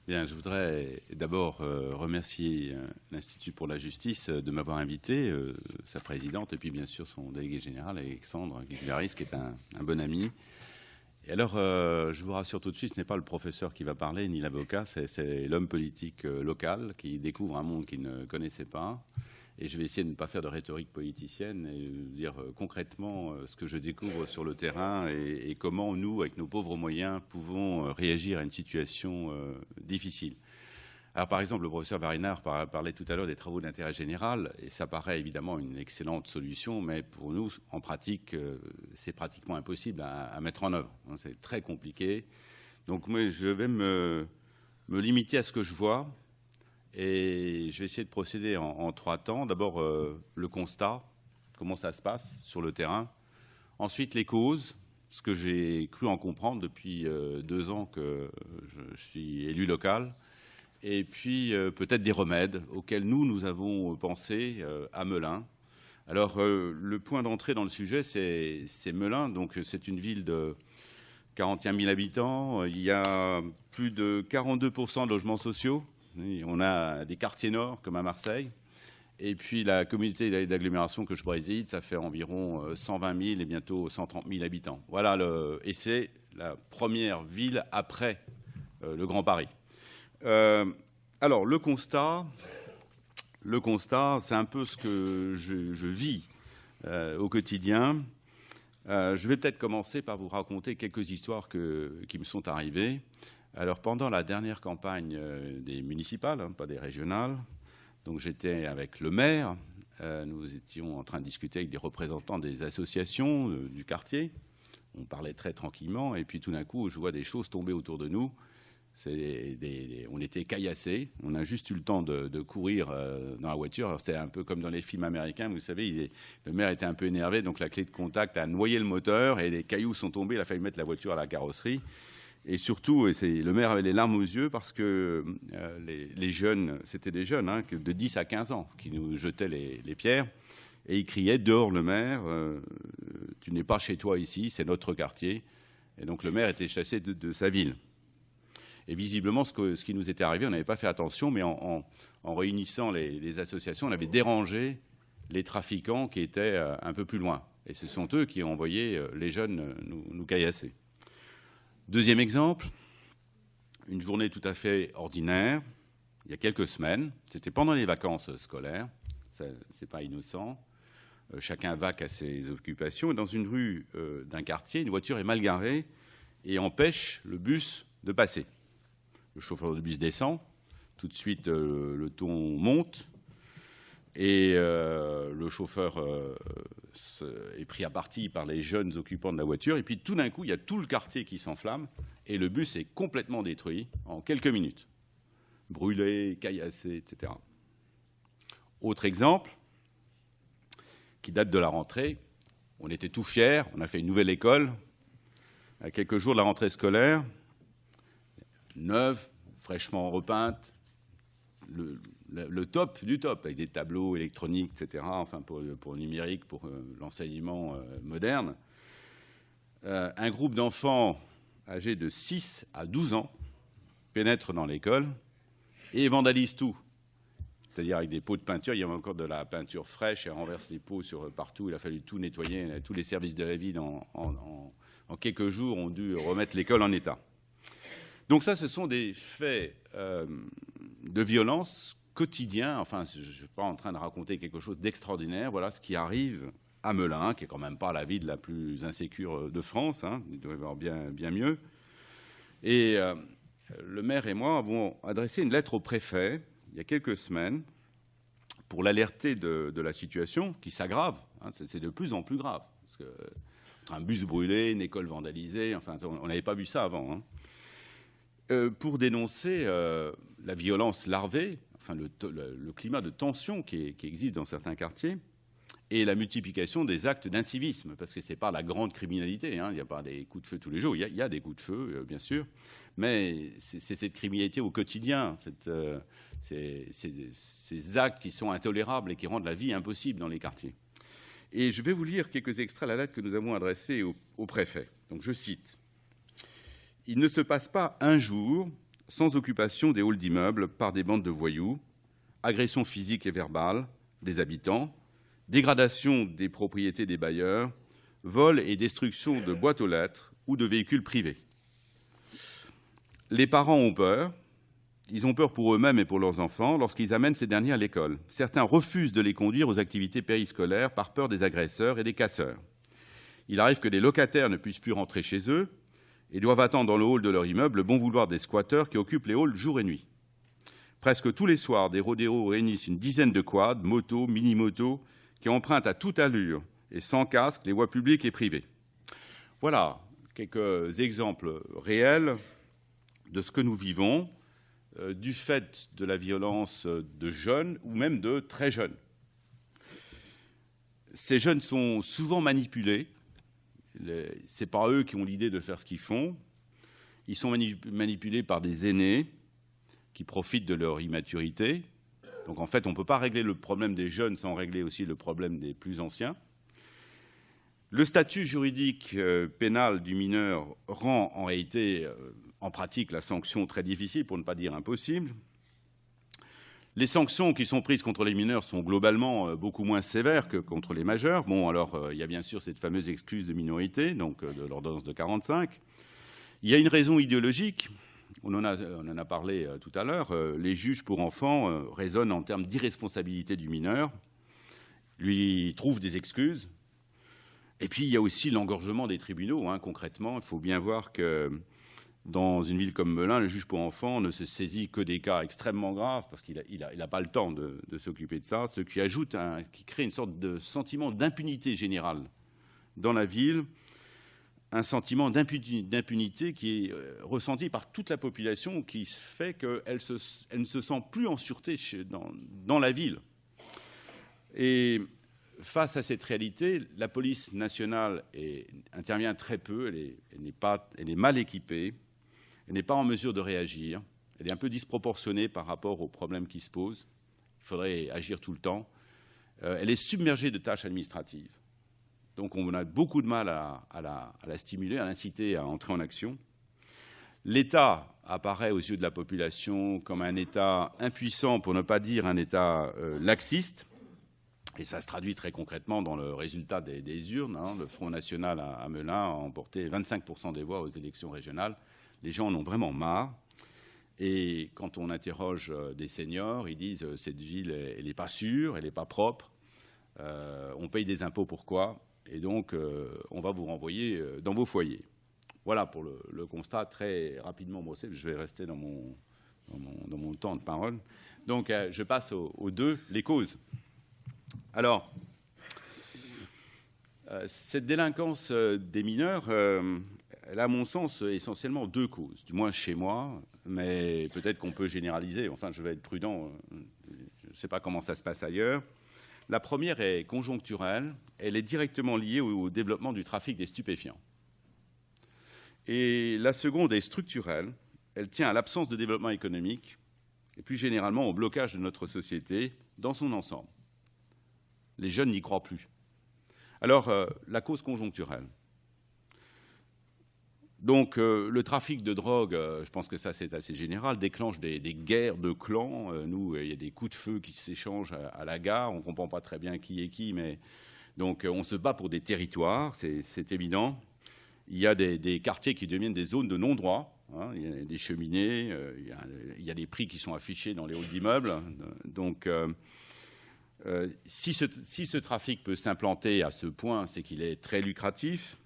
Bien, je voudrais d'abord remercier l'Institut pour la justice de m'avoir invité, sa présidente, et puis bien sûr son délégué général, Alexandre Guigularis, qui est un bon ami. Et alors, je vous rassure tout de suite, ce n'est pas le professeur qui va parler, ni l'avocat, c'est l'homme politique local qui découvre un monde qu'il ne connaissait pas. Et je vais essayer de ne pas faire de rhétorique politicienne et dire concrètement ce que je découvre sur le terrain et comment nous, avec nos pauvres moyens, pouvons réagir à une situation difficile. Alors, par exemple, le professeur Varinard parlait tout à l'heure des travaux d'intérêt général, et ça paraît évidemment une excellente solution, mais pour nous, en pratique, c'est pratiquement impossible à mettre en œuvre. C'est très compliqué. Donc, moi, je vais me limiter à ce que je vois. Et je vais essayer de procéder en 3 temps. D'abord, le constat, comment ça se passe sur le terrain. Ensuite, les causes, ce que j'ai cru en comprendre depuis 2 ans que je suis élu local. Et puis, peut-être des remèdes auxquels nous avons pensé à Melun. Alors, le point d'entrée dans le sujet, c'est Melun. Donc, c'est une ville de 41 000 habitants. Il y a plus de 42% de logements sociaux. On a des quartiers nord, comme à Marseille. Et puis la communauté d'agglomération que je préside, ça fait environ 120 000 et bientôt 130 000 habitants. Voilà, et c'est la première ville après le Grand Paris. Alors, le constat, c'est un peu ce que je vis au quotidien. Je vais peut-être commencer par vous raconter quelques histoires qui me sont arrivées. Alors, pendant la dernière campagne des municipales, pas des régionales, donc j'étais avec le maire, nous étions en train de discuter avec des représentants des associations du quartier. On parlait très tranquillement, et puis tout d'un coup, je vois des choses tomber autour de nous. On était caillassés, on a juste eu le temps de courir dans la voiture. Alors, c'était un peu comme dans les films américains, vous savez, le maire était un peu énervé, donc la clé de contact a noyé le moteur, et les cailloux sont tombés, il a fallu mettre la voiture à la carrosserie. Et surtout, le maire avait les larmes aux yeux parce que les jeunes, c'était des jeunes de 10 à 15 ans qui nous jetaient les pierres. Et ils criaient « Dehors le maire, tu n'es pas chez toi ici, c'est notre quartier ». Et donc le maire était chassé de sa ville. Et visiblement, ce qui nous était arrivé, on n'avait pas fait attention, mais en réunissant les associations, on avait dérangé les trafiquants qui étaient un peu plus loin. Et ce sont eux qui ont envoyé les jeunes nous caillasser. Deuxième exemple, une journée tout à fait ordinaire, il y a quelques semaines, c'était pendant les vacances scolaires, c'est pas innocent, chacun vaque à ses occupations, et dans une rue d'un quartier, une voiture est mal garée et empêche le bus de passer. Le chauffeur de bus descend, tout de suite le ton monte, et le chauffeur est pris à partie par les jeunes occupants de la voiture. Et puis tout d'un coup, il y a tout le quartier qui s'enflamme et le bus est complètement détruit en quelques minutes. Brûlé, caillassé, etc. Autre exemple, qui date de la rentrée. On était tout fiers, on a fait une nouvelle école. À quelques jours de la rentrée scolaire, neuve, fraîchement repeinte, le top du top, avec des tableaux électroniques, etc., enfin pour le numérique, pour l'enseignement moderne. Un groupe d'enfants âgés de 6 à 12 ans pénètre dans l'école et vandalise tout. C'est-à-dire avec des pots de peinture, il y avait encore de la peinture fraîche et renverse les pots partout. Il a fallu tout nettoyer. Tous les services de la ville, en quelques jours, ont dû remettre l'école en état. Donc ça, ce sont des faits de violence quotidiens. Enfin, je ne suis pas en train de raconter quelque chose d'extraordinaire. Voilà ce qui arrive à Melun, qui n'est quand même pas la ville la plus insécure de France. Il doit y avoir bien mieux. Et le maire et moi avons adressé une lettre au préfet il y a quelques semaines pour l'alerter de la situation qui s'aggrave. C'est de plus en plus grave. Parce que, entre un bus brûlé, une école vandalisée, enfin, on n'avait pas vu ça avant. Pour dénoncer la violence larvée, enfin le climat de tension qui existe dans certains quartiers, et la multiplication des actes d'incivisme, parce que ce n'est pas la grande criminalité, il n'y a pas des coups de feu tous les jours, il y a des coups de feu, bien sûr, mais c'est cette criminalité au quotidien, ces actes qui sont intolérables et qui rendent la vie impossible dans les quartiers. Et je vais vous lire quelques extraits de la lettre que nous avons adressée au préfet. Donc je cite. « Il ne se passe pas un jour sans occupation des halls d'immeubles par des bandes de voyous, agressions physiques et verbales des habitants, dégradation des propriétés des bailleurs, vol et destruction de boîtes aux lettres ou de véhicules privés. Les parents ont peur. Ils ont peur pour eux-mêmes et pour leurs enfants lorsqu'ils amènent ces derniers à l'école. Certains refusent de les conduire aux activités périscolaires par peur des agresseurs et des casseurs. Il arrive que les locataires ne puissent plus rentrer chez eux et doivent attendre dans le hall de leur immeuble le bon vouloir des squatteurs qui occupent les halls jour et nuit. Presque tous les soirs, des rodéos réunissent une dizaine de quads, motos, mini-motos, qui empruntent à toute allure et sans casque les voies publiques et privées. Voilà quelques exemples réels de ce que nous vivons du fait de la violence de jeunes ou même de très jeunes. Ces jeunes sont souvent manipulés. Ce n'est pas eux qui ont l'idée de faire ce qu'ils font. Ils sont manipulés par des aînés qui profitent de leur immaturité. Donc en fait, on ne peut pas régler le problème des jeunes sans régler aussi le problème des plus anciens. Le statut juridique pénal du mineur rend en réalité, en pratique, la sanction très difficile, pour ne pas dire impossible. Les sanctions qui sont prises contre les mineurs sont globalement beaucoup moins sévères que contre les majeurs. Bon, alors, il y a bien sûr cette fameuse excuse de minorité, donc de l'ordonnance de 1945. Il y a une raison idéologique. On en a parlé tout à l'heure. Les juges pour enfants raisonnent en termes d'irresponsabilité du mineur, lui trouvent des excuses. Et puis, il y a aussi l'engorgement des tribunaux. Concrètement, il faut bien voir que dans une ville comme Melun, le juge pour enfants ne se saisit que des cas extrêmement graves parce qu'il n'a pas le temps de s'occuper de ça, ce qui qui crée une sorte de sentiment d'impunité générale dans la ville, un sentiment d'impunité qui est ressenti par toute la population, qui fait qu'elle ne se sent plus en sûreté dans la ville. Et face à cette réalité, la police nationale intervient très peu, elle est mal équipée, elle n'est pas en mesure de réagir, elle est un peu disproportionnée par rapport aux problèmes qui se posent, il faudrait agir tout le temps, elle est submergée de tâches administratives. Donc on a beaucoup de mal à la stimuler, à l'inciter à entrer en action. L'État apparaît aux yeux de la population comme un État impuissant, pour ne pas dire un État laxiste. Et ça se traduit très concrètement dans le résultat des urnes. Le Front National à Melun a emporté 25% des voix aux élections régionales. Les gens en ont vraiment marre. Et quand on interroge des seniors, ils disent « cette ville, elle n'est pas sûre, elle n'est pas propre, on paye des impôts pourquoi ? Et donc, on va vous renvoyer dans vos foyers. » Voilà pour le constat très rapidement brossé. Je vais rester dans mon temps de parole. Donc, je passe aux deux, les causes. Alors, cette délinquance des mineurs, elle a, à mon sens, essentiellement deux causes, du moins chez moi, mais peut-être qu'on peut généraliser. Enfin, je vais être prudent, je ne sais pas comment ça se passe ailleurs. La première est conjoncturelle, elle est directement liée au développement du trafic des stupéfiants. Et la seconde est structurelle, elle tient à l'absence de développement économique et plus généralement au blocage de notre société dans son ensemble. Les jeunes n'y croient plus. Alors, la cause conjoncturelle. Donc, le trafic de drogue, je pense que ça c'est assez général, déclenche des guerres de clans. Nous, il y a des coups de feu qui s'échangent à la gare. On ne comprend pas très bien qui est qui, mais donc on se bat pour des territoires, c'est évident. Il y a des quartiers qui deviennent des zones de non-droit. Il y a des cheminées, il y a des prix qui sont affichés dans les halls d'immeubles. Donc, si ce trafic peut s'implanter à ce point, c'est qu'il est très lucratif.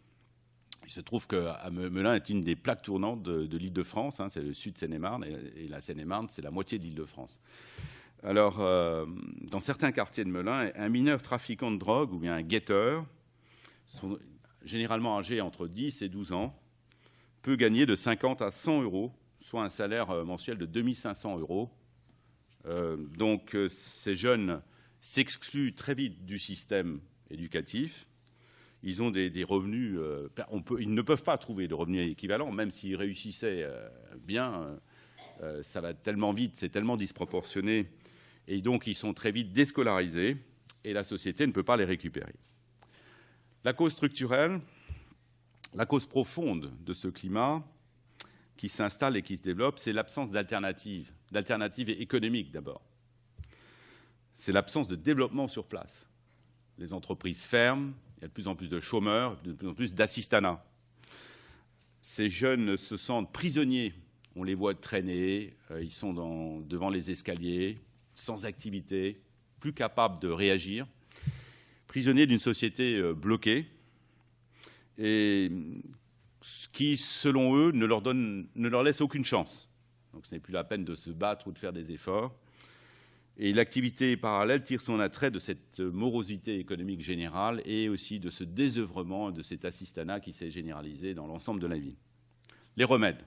Il se trouve que Melun est une des plaques tournantes de l'Île-de-France. C'est le sud Seine-et-Marne, et la Seine-et-Marne, c'est la moitié de l'Île-de-France. Alors, dans certains quartiers de Melun, un mineur trafiquant de drogue ou bien un guetteur, généralement âgé entre 10 et 12 ans, peut gagner de 50 à 100 euros, soit un salaire mensuel de 2500 euros. Donc, ces jeunes s'excluent très vite du système éducatif. Ils ont des revenus, ils ne peuvent pas trouver de revenus équivalents, même s'ils réussissaient bien, ça va tellement vite, c'est tellement disproportionné, et donc ils sont très vite déscolarisés, et la société ne peut pas les récupérer. La cause structurelle, la cause profonde de ce climat, qui s'installe et qui se développe, c'est l'absence d'alternatives économiques d'abord. C'est l'absence de développement sur place. Les entreprises ferment, il y a de plus en plus de chômeurs, de plus en plus d'assistanats. Ces jeunes se sentent prisonniers, on les voit traîner, ils sont devant les escaliers, sans activité, plus capables de réagir, prisonniers d'une société bloquée, et qui, selon eux, ne leur laisse aucune chance. Donc ce n'est plus la peine de se battre ou de faire des efforts. Et l'activité parallèle tire son attrait de cette morosité économique générale et aussi de ce désœuvrement, de cet assistanat qui s'est généralisé dans l'ensemble de la ville. Les remèdes.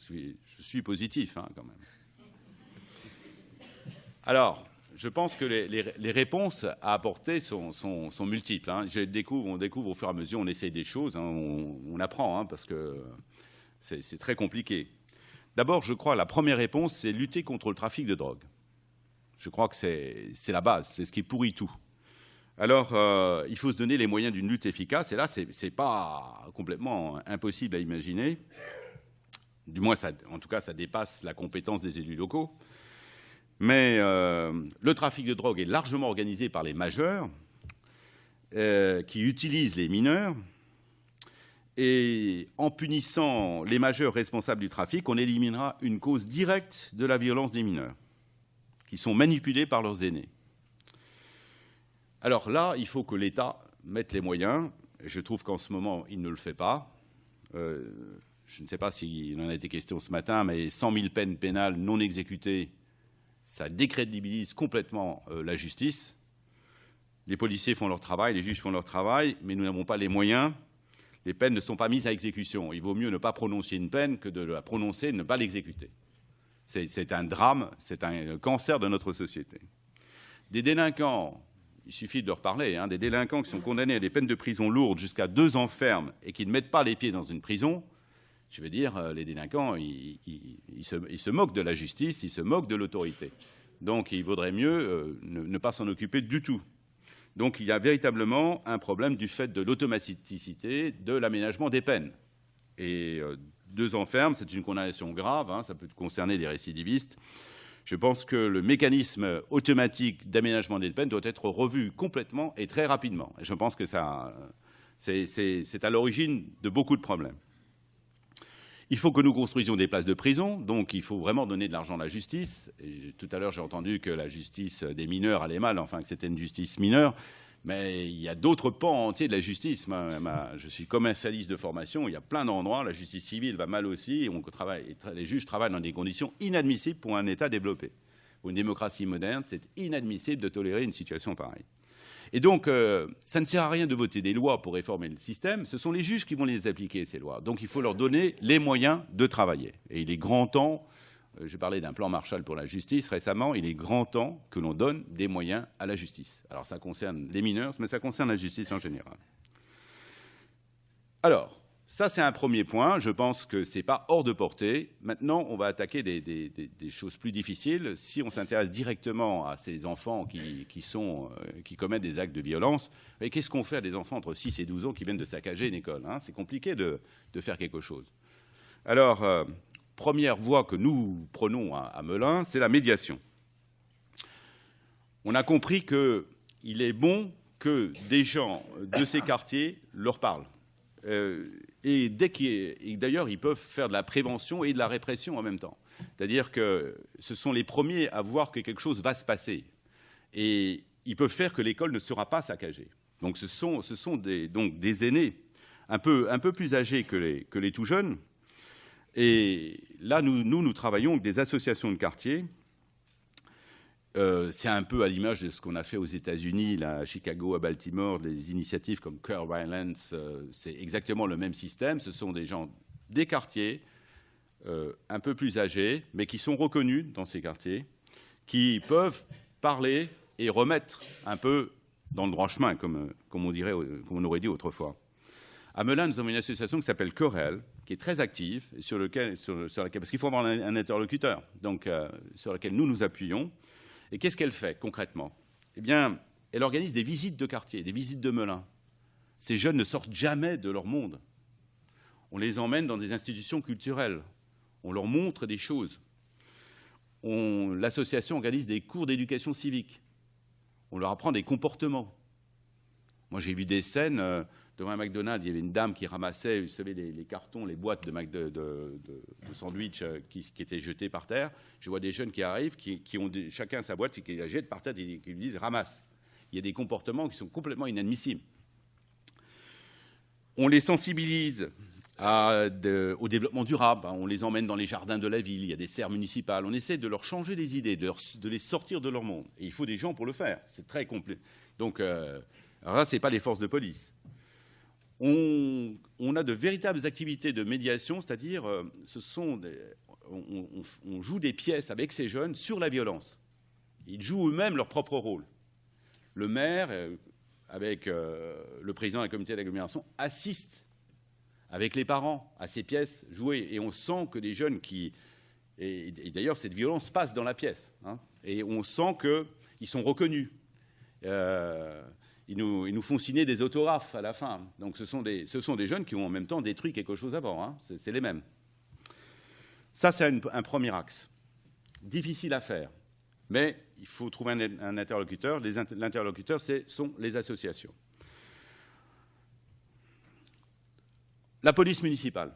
Je suis positif, hein, quand même. Alors, je pense que les réponses à apporter sont multiples. Hein. On découvre au fur et à mesure, on essaye des choses, hein, on apprend, hein, parce que c'est très compliqué. D'abord, je crois que la première réponse, c'est lutter contre le trafic de drogue. Je crois que c'est la base, c'est ce qui pourrit tout. Alors, il faut se donner les moyens d'une lutte efficace, et là, ce n'est pas complètement impossible à imaginer. Du moins, en tout cas, ça dépasse la compétence des élus locaux. Mais le trafic de drogue est largement organisé par les majeurs qui utilisent les mineurs. Et en punissant les majeurs responsables du trafic, on éliminera une cause directe de la violence des mineurs, qui sont manipulés par leurs aînés. Alors là, il faut que l'État mette les moyens. Je trouve qu'en ce moment, il ne le fait pas. Je ne sais pas s'il en a été question ce matin, mais 100 000 peines pénales non exécutées, ça décrédibilise complètement la justice. Les policiers font leur travail, les juges font leur travail, mais nous n'avons pas les moyens. Les peines ne sont pas mises à exécution. Il vaut mieux ne pas prononcer une peine que de la prononcer et ne pas l'exécuter. C'est un drame, c'est un cancer de notre société. Des délinquants, il suffit de leur parler, hein, des délinquants qui sont condamnés à des peines de prison lourdes jusqu'à 2 ans ferme et qui ne mettent pas les pieds dans une prison, je veux dire, les délinquants, ils se moquent de la justice, ils se moquent de l'autorité. Donc il vaudrait mieux ne pas s'en occuper du tout. Donc il y a véritablement un problème du fait de l'automaticité de l'aménagement des peines. Et 2 ans ferme, c'est une condamnation grave, hein, ça peut concerner des récidivistes. Je pense que le mécanisme automatique d'aménagement des peines doit être revu complètement et très rapidement. Et je pense que c'est à l'origine de beaucoup de problèmes. Il faut que nous construisions des places de prison, donc il faut vraiment donner de l'argent à la justice. Et tout à l'heure, j'ai entendu que la justice des mineurs allait mal, enfin que c'était une justice mineure. Mais il y a d'autres pans entiers de la justice. Je suis commercialiste de formation, il y a plein d'endroits, la justice civile va mal aussi, et les juges travaillent dans des conditions inadmissibles pour un État développé. Pour une démocratie moderne, c'est inadmissible de tolérer une situation pareille. Et donc, ça ne sert à rien de voter des lois pour réformer le système, ce sont les juges qui vont les appliquer, ces lois. Donc il faut leur donner les moyens de travailler. Et il est grand temps, j'ai parlé d'un plan Marshall pour la justice récemment, il est grand temps que l'on donne des moyens à la justice. Alors ça concerne les mineurs, mais ça concerne la justice en général. Alors, ça c'est un premier point, je pense que ce n'est pas hors de portée. Maintenant, on va attaquer des choses plus difficiles. Si on s'intéresse directement à ces enfants qui commettent des actes de violence, qu'est-ce qu'on fait à des enfants entre 6 et 12 ans qui viennent de saccager une école, hein? C'est compliqué de faire quelque chose. Alors, première voie que nous prenons à Melun, c'est la médiation. On a compris qu'il est bon que des gens de ces quartiers leur parlent. Et d'ailleurs, ils peuvent faire de la prévention et de la répression en même temps. C'est-à-dire que ce sont les premiers à voir que quelque chose va se passer. Et ils peuvent faire que l'école ne sera pas saccagée. Donc ce sont des aînés un peu plus âgés que les tout jeunes. Et là, nous travaillons avec des associations de quartier. C'est un peu à l'image de ce qu'on a fait aux États-Unis, à Chicago, à Baltimore, des initiatives comme Cure Violence. C'est exactement le même système. Ce sont des gens des quartiers, un peu plus âgés, mais qui sont reconnus dans ces quartiers, qui peuvent parler et remettre un peu dans le droit chemin, comme on aurait dit autrefois. À Melun, nous avons une association qui s'appelle Corel, qui est très active, sur laquelle, parce qu'il faut avoir un interlocuteur, donc sur laquelle nous nous appuyons. Et qu'est-ce qu'elle fait concrètement? Eh bien, elle organise des visites de quartier, des visites de Melun. Ces jeunes ne sortent jamais de leur monde. On les emmène dans des institutions culturelles. On leur montre des choses. L'association organise des cours d'éducation civique. On leur apprend des comportements. Moi, j'ai vu des scènes devant un McDonald's. Il y avait une dame qui ramassait, vous savez, les cartons, les boîtes de sandwich qui étaient jetées par terre. Je vois des jeunes qui arrivent, qui ont chacun sa boîte, qui la jettent par terre et qui lui disent « ramasse ». Il y a des comportements qui sont complètement inadmissibles. On les sensibilise au développement durable. On les emmène dans les jardins de la ville. Il y a des serres municipales. On essaie de leur changer les idées, de les sortir de leur monde. Et il faut des gens pour le faire. C'est très complet. Donc, alors là, ce n'est pas les forces de police. On a de véritables activités de médiation, c'est-à-dire on joue des pièces avec ces jeunes sur la violence. Ils jouent eux-mêmes leur propre rôle. Le maire, avec le président de la communauté d'agglomération, assiste avec les parents à ces pièces jouées. Et on sent que des jeunes qui... Et d'ailleurs, cette violence passe dans la pièce. Hein, et on sent qu'ils sont reconnus. Ils nous font signer des autographes à la fin. Donc ce sont des jeunes qui ont en même temps détruit quelque chose avant. Hein, c'est les mêmes. Ça, c'est un premier axe. Difficile à faire. Mais il faut trouver un interlocuteur. L'interlocuteur, ce sont les associations. La police municipale.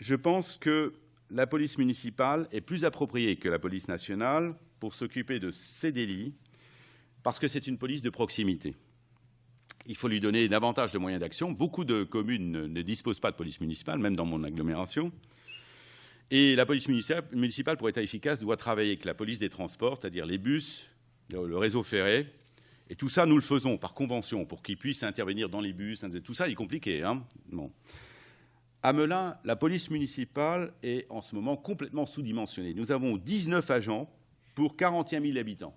Je pense que la police municipale est plus appropriée que la police nationale pour s'occuper de ces délits, parce que c'est une police de proximité. Il faut lui donner davantage de moyens d'action. Beaucoup de communes ne disposent pas de police municipale, même dans mon agglomération. Et la police municipale, pour être efficace, doit travailler avec la police des transports, c'est-à-dire les bus, le réseau ferré. Et tout ça, nous le faisons par convention, pour qu'ils puissent intervenir dans les bus. Tout ça est compliqué. Hein, bon. À Melun, la police municipale est en ce moment complètement sous-dimensionnée. Nous avons 19 agents pour 41 000 habitants.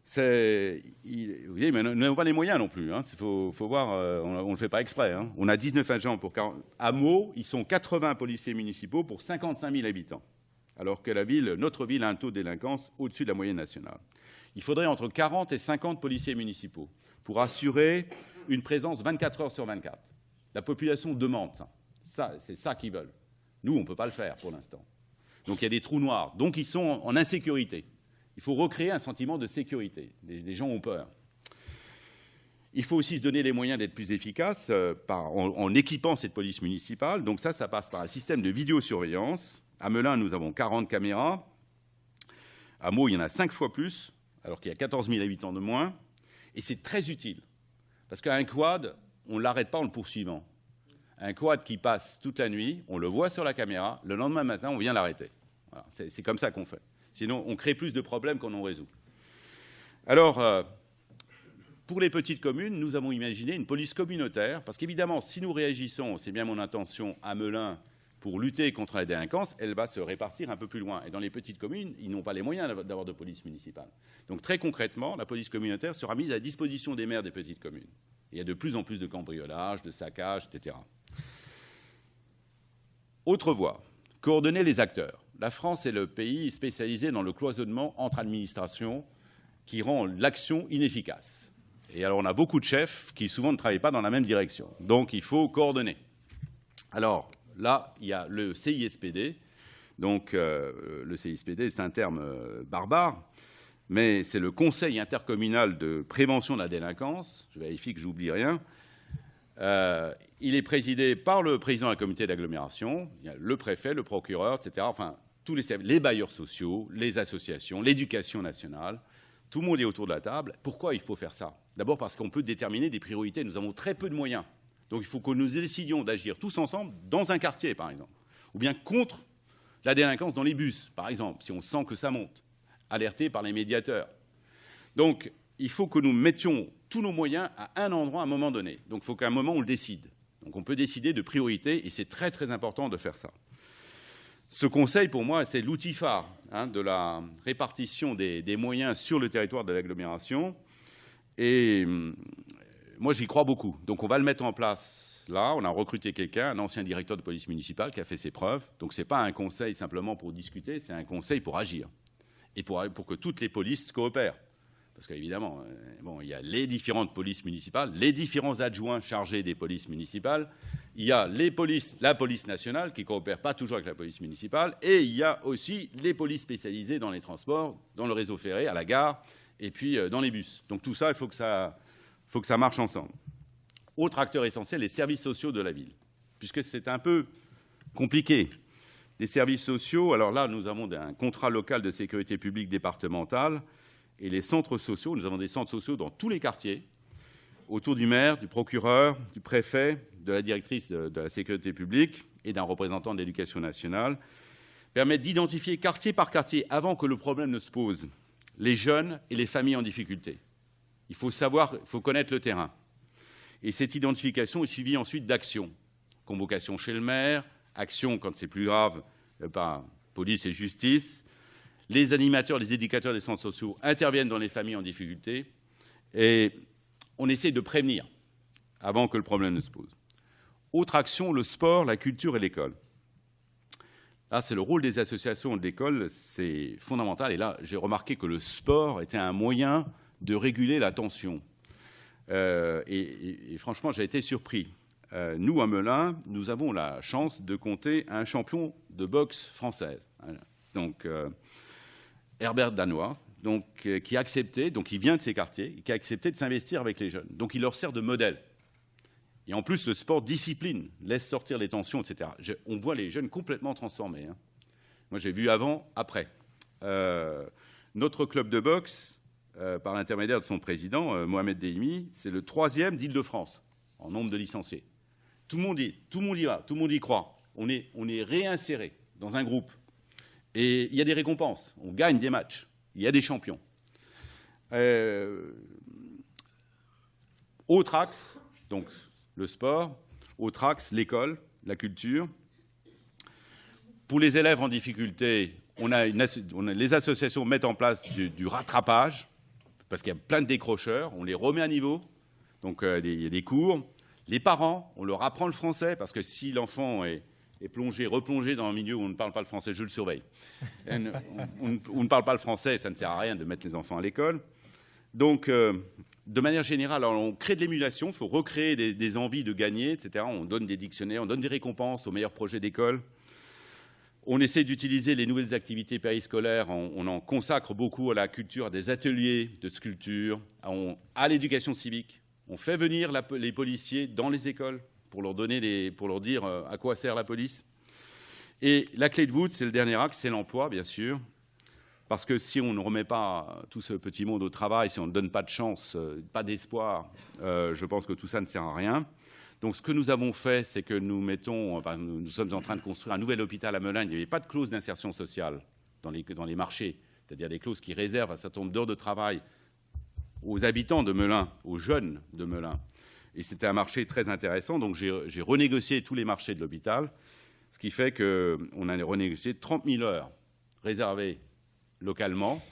Vous voyez, mais nous n'avons pas les moyens non plus. Il faut voir, on ne le fait pas exprès. Hein. On a 19 agents pour 40... À Meaux, ils sont 80 policiers municipaux pour 55 000 habitants. Alors que notre ville a un taux de délinquance au-dessus de la moyenne nationale. Il faudrait entre 40 et 50 policiers municipaux pour assurer une présence 24 heures sur 24. La population demande ça. C'est ça qu'ils veulent. Nous, on ne peut pas le faire pour l'instant. Donc il y a des trous noirs. Donc ils sont en insécurité. Il faut recréer un sentiment de sécurité. Les gens ont peur. Il faut aussi se donner les moyens d'être plus efficace en équipant cette police municipale. Donc ça passe par un système de vidéosurveillance. À Melun, nous avons 40 caméras. À Meaux, il y en a 5 fois plus, alors qu'il y a 14 000 habitants de moins. Et c'est très utile. Parce qu'un quad, on ne l'arrête pas en le poursuivant. Un quad qui passe toute la nuit, on le voit sur la caméra, le lendemain matin, on vient l'arrêter. Voilà, c'est comme ça qu'on fait. Sinon, on crée plus de problèmes qu'on en résout. Alors, pour les petites communes, nous avons imaginé une police communautaire, parce qu'évidemment, si nous réagissons, c'est bien mon intention, à Melun, pour lutter contre la délinquance, elle va se répartir un peu plus loin. Et dans les petites communes, ils n'ont pas les moyens d'avoir de police municipale. Donc très concrètement, la police communautaire sera mise à disposition des maires des petites communes. Il y a de plus en plus de cambriolages, de saccages, etc. Autre voie, coordonner les acteurs. La France est le pays spécialisé dans le cloisonnement entre administrations qui rend l'action inefficace. Et alors on a beaucoup de chefs qui souvent ne travaillent pas dans la même direction. Donc il faut coordonner. Alors là, il y a le CISPD. Donc le CISPD, c'est un terme barbare, mais c'est le Conseil intercommunal de prévention de la délinquance. Je vérifie que j'oublie rien. Il est présidé par le président de la communauté d'agglomération, il y a le préfet, le procureur, etc. Enfin, tous les bailleurs sociaux, les associations, l'éducation nationale. Tout le monde est autour de la table. Pourquoi il faut faire ça? D'abord parce qu'on peut déterminer des priorités. Nous avons très peu de moyens. Donc il faut que nous décidions d'agir tous ensemble dans un quartier, par exemple. Ou bien contre la délinquance dans les bus, par exemple, si on sent que ça monte, alerté par les médiateurs. Donc il faut que nous mettions tous nos moyens à un endroit à un moment donné. Donc il faut qu'à un moment on le décide. Donc on peut décider de priorité et c'est très très important de faire ça. Ce conseil, pour moi, c'est l'outil phare de la répartition des moyens sur le territoire de l'agglomération. Et moi, j'y crois beaucoup. Donc on va le mettre en place là. On a recruté quelqu'un, un ancien directeur de police municipale qui a fait ses preuves. Donc ce n'est pas un conseil simplement pour discuter, c'est un conseil pour agir. Et pour que toutes les polices coopèrent. Parce qu'évidemment, il y a les différentes polices municipales, les différents adjoints chargés des polices municipales, il y a la police nationale qui ne coopère pas toujours avec la police municipale, et il y a aussi les polices spécialisées dans les transports, dans le réseau ferré, à la gare, et puis dans les bus. Donc tout ça, il faut que ça marche ensemble. Autre acteur essentiel, les services sociaux de la ville, puisque c'est un peu compliqué. Les services sociaux, alors là, nous avons un contrat local de sécurité publique départementale, et les centres sociaux, nous avons des centres sociaux dans tous les quartiers, autour du maire, du procureur, du préfet, de la directrice de la sécurité publique et d'un représentant de l'éducation nationale, permettent d'identifier quartier par quartier, avant que le problème ne se pose, les jeunes et les familles en difficulté. Il faut connaître le terrain. Et cette identification est suivie ensuite d'actions. Convocation chez le maire, actions quand c'est plus grave par police et justice. Les animateurs, les éducateurs des centres sociaux interviennent dans les familles en difficulté et on essaie de prévenir avant que le problème ne se pose. Autre action, le sport, la culture et l'école. Là, c'est le rôle des associations de l'école, c'est fondamental. Et là, j'ai remarqué que le sport était un moyen de réguler la tension. Et franchement, j'ai été surpris. Nous, à Melun, nous avons la chance de compter un champion de boxe française. Donc, Herbert Danois, qui a accepté, donc il vient de ces quartiers, qui a accepté de s'investir avec les jeunes. Donc il leur sert de modèle. Et en plus, le sport discipline, laisse sortir les tensions, etc. On voit les jeunes complètement transformés. Moi, j'ai vu avant, après. Notre club de boxe, par l'intermédiaire de son président, Mohamed Dehimi, c'est le 3e d'Île-de-France en nombre de licenciés. Tout le monde y va, tout le monde y croit. On est réinséré dans un groupe. Et il y a des récompenses. On gagne des matchs. Il y a des champions. Autre axe, donc le sport. Autre axe, l'école, la culture. Pour les élèves en difficulté, les associations mettent en place du rattrapage, parce qu'il y a plein de décrocheurs. On les remet à niveau. Donc il y a des cours. Les parents, on leur apprend le français, parce que si l'enfant est replongé dans un milieu où on ne parle pas le français, je le surveille. On ne parle pas le français, ça ne sert à rien de mettre les enfants à l'école. Donc, de manière générale, alors on crée de l'émulation, il faut recréer des envies de gagner, etc. On donne des dictionnaires, on donne des récompenses aux meilleurs projets d'école. On essaie d'utiliser les nouvelles activités périscolaires, on en consacre beaucoup à la culture, à des ateliers de sculpture, à l'éducation civique. On fait venir les policiers dans les écoles pour leur dire à quoi sert la police. Et la clé de voûte, c'est le dernier axe, c'est l'emploi, bien sûr. Parce que si on ne remet pas tout ce petit monde au travail, si on ne donne pas de chance, pas d'espoir, je pense que tout ça ne sert à rien. Donc ce que nous avons fait, c'est que nous sommes en train de construire un nouvel hôpital à Melun. Il n'y avait pas de clause d'insertion sociale dans les marchés, c'est-à-dire des clauses qui réservent un certain nombre d'heures de travail aux habitants de Melun, aux jeunes de Melun. Et c'était un marché très intéressant, donc j'ai renégocié tous les marchés de l'hôpital, ce qui fait qu'on a renégocié 30 000 heures réservées localement,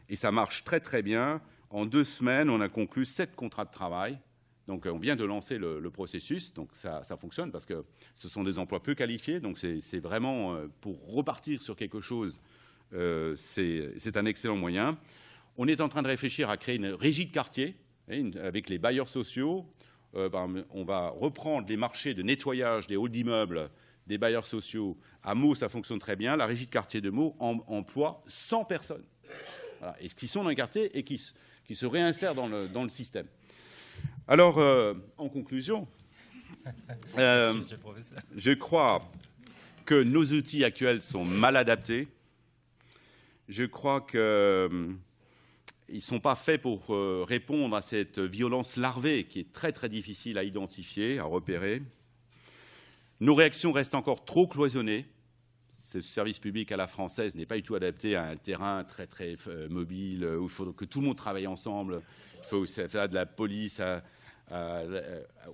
et ça marche très très bien. En 2 semaines, on a conclu 7 contrats de travail. Donc on vient de lancer le processus, donc ça fonctionne parce que ce sont des emplois peu qualifiés, donc c'est vraiment, pour repartir sur quelque chose, c'est un excellent moyen. On est en train de réfléchir à créer une régie de quartier avec les bailleurs sociaux. On va reprendre les marchés de nettoyage des halls d'immeubles des bailleurs sociaux. À Meaux, ça fonctionne très bien. La régie de quartier de Meaux emploie 100 personnes, voilà, et qui sont dans le quartier et qui se réinsèrent dans le système. Alors, en conclusion, merci, monsieur le professeur. Je crois que nos outils actuels sont mal adaptés. Je crois qu'ils ne sont pas faits pour répondre à cette violence larvée qui est très très difficile à identifier, à repérer. Nos réactions restent encore trop cloisonnées. Ce service public à la française n'est pas du tout adapté à un terrain très très mobile où il faut que tout le monde travaille ensemble. Il faut faire de la police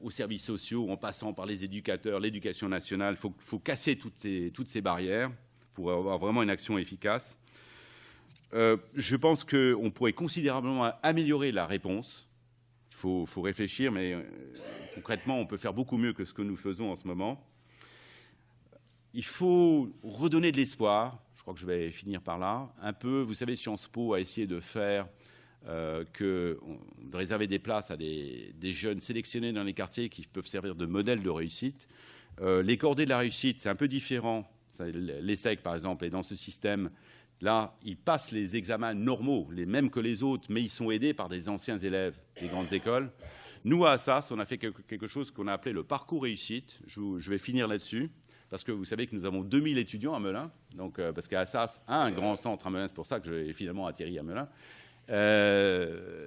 aux services sociaux, en passant par les éducateurs, l'éducation nationale. Il faut casser toutes ces barrières pour avoir vraiment une action efficace. Je pense qu'on pourrait considérablement améliorer la réponse. Il faut réfléchir, mais concrètement, on peut faire beaucoup mieux que ce que nous faisons en ce moment. Il faut redonner de l'espoir. Je crois que je vais finir par là. Un peu, vous savez, Sciences Po a essayé de faire de réserver des places à des jeunes sélectionnés dans les quartiers qui peuvent servir de modèle de réussite. Les cordées de la réussite, c'est un peu différent. L'ESSEC, par exemple, est dans ce système. Là, ils passent les examens normaux, les mêmes que les autres, mais ils sont aidés par des anciens élèves des grandes écoles. Nous, à Assas, on a fait quelque chose qu'on a appelé le parcours réussite. Je vais finir là-dessus, parce que vous savez que nous avons 2000 étudiants à Melun, donc, parce qu'Assas a un grand centre à Melun, c'est pour ça que j'ai finalement atterri à Melun.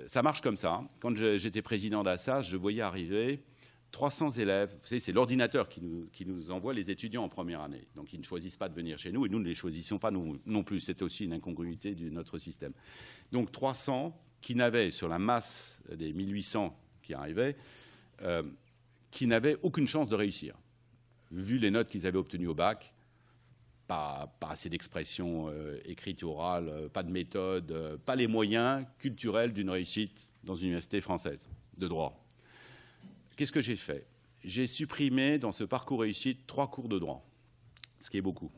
Ça marche comme ça. Quand j'étais président d'Assas, je voyais arriver 300 élèves. Vous savez, c'est l'ordinateur qui nous envoie les étudiants en première année. Donc, ils ne choisissent pas de venir chez nous et nous ne les choisissions pas non plus. C'était aussi une incongruité de notre système. Donc, 300 qui n'avaient, sur la masse des 1800 qui arrivaient, qui n'avaient aucune chance de réussir. Vu les notes qu'ils avaient obtenues au bac, pas assez d'expression écrite orale, pas de méthode, pas les moyens culturels d'une réussite dans une université française de droit. Qu'est-ce que j'ai fait? J'ai supprimé dans ce parcours réussite 3 cours de droit, ce qui est beaucoup.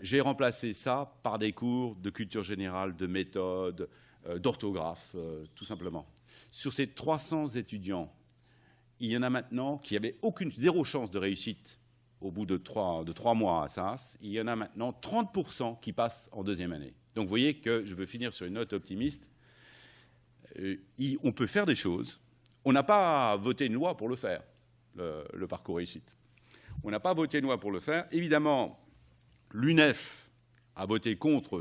J'ai remplacé ça par des cours de culture générale, de méthode, d'orthographe, tout simplement. Sur ces 300 étudiants, il y en a maintenant qui avaient zéro chance de réussite au bout de 3 mois à Assas. Il y en a maintenant 30% qui passent en deuxième année. Donc vous voyez que je veux finir sur une note optimiste. On peut faire des choses. On n'a pas voté une loi pour le faire, le parcours réussite. On n'a pas voté une loi pour le faire. Évidemment, l'UNEF a voté contre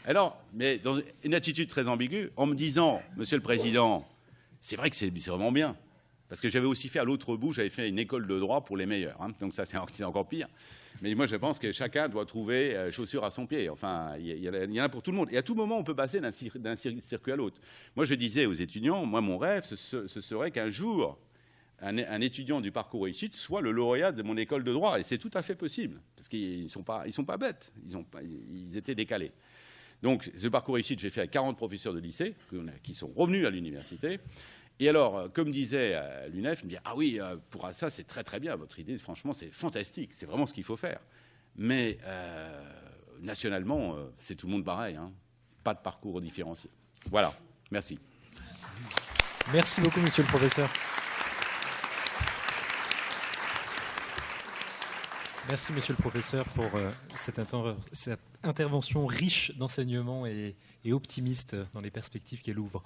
Alors, mais dans une attitude très ambiguë, en me disant, Monsieur le Président, c'est vrai que c'est vraiment bien. Parce que j'avais aussi fait à l'autre bout, j'avais fait une école de droit pour les meilleurs. Hein, donc ça, c'est encore pire. Mais moi, je pense que chacun doit trouver chaussure à son pied. Enfin, il y en a pour tout le monde. Et à tout moment, on peut passer d'un circuit à l'autre. Moi, je disais aux étudiants, moi, mon rêve, ce serait qu'un jour, un étudiant du parcours réussite soit le lauréat de mon école de droit. Et c'est tout à fait possible. Parce qu'ils ne sont pas bêtes. Ils étaient décalés. Donc, ce parcours réussite, j'ai fait avec 40 professeurs de lycée qui sont revenus à l'université. Et alors, comme disait l'UNEF, il me dit « Ah oui, pour ça, c'est très très bien, votre idée, franchement, c'est fantastique, c'est vraiment ce qu'il faut faire. » Mais nationalement, c'est tout le monde pareil, hein. Pas de parcours différencié. Voilà, merci. Merci beaucoup, monsieur le professeur. Merci, monsieur le professeur, pour cette intervention riche d'enseignements et optimiste dans les perspectives qu'elle ouvre.